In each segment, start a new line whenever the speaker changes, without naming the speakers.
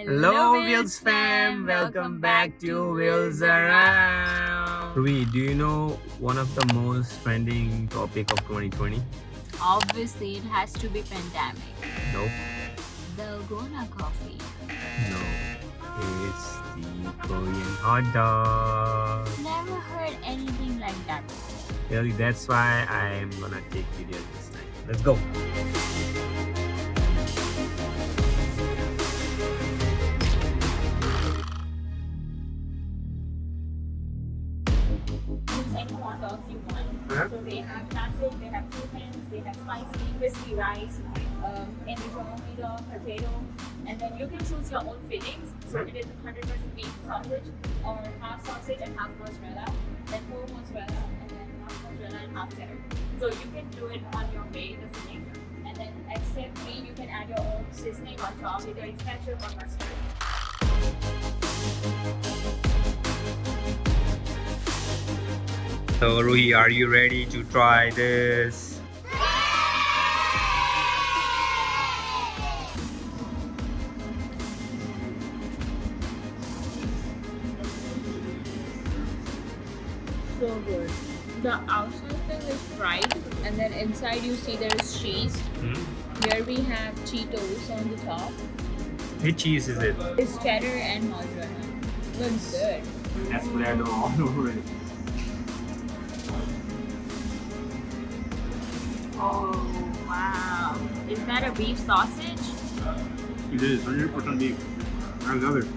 Hello Wheelz fam, welcome back to Wheelzaround. Ruhi, do you know one of the most trending topic of 2020?
Obviously, it has to be pandemic.
Nope.
Dalgona coffee.
No. It's the Korean hot dog.
Never heard anything like that.
Really, that's why I'm gonna take video this time. Let's go.
Any hot dogs you want. So they have classic, they have two pans, they have spicy, crispy rice, individual dog, potato, and then you can choose your own fillings. So it is 100% beef sausage or half sausage and half mozzarella, then whole mozzarella, and then half mozzarella and half cheddar. So you can do it on your way, the filling, and then except me, you can add your own sizzling on top, either it's ketchup or mustard.
So Ruhi, are you ready to try this?
So good. The outside thing is fried, and then inside you see there is cheese. Here we have Cheetos on the top.
Which cheese is it?
It's cheddar and mozzarella. Looks good.
That's Blvd all over it.
Oh wow! Is that a beef sausage?
It is 100% beef. I love it.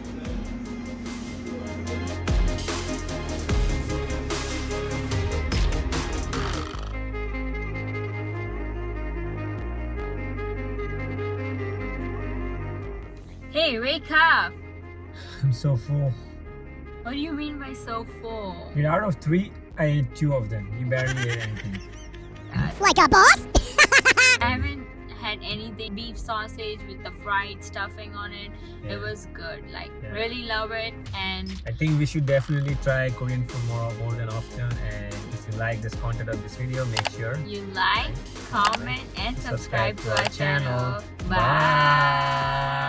Hey, wake up!
I'm so full.
What do you mean by so full?
I mean, out of 3, I ate 2 of them. You barely ate anything.
Like a boss?
I haven't had anything beef sausage with the fried stuffing on it.
Yeah.
It was good. Like
Yeah.
really love it. And
I think we should definitely try Korean food more than often. And if you like this content of this video, make sure
you like, comment, and subscribe to our channel.
Bye.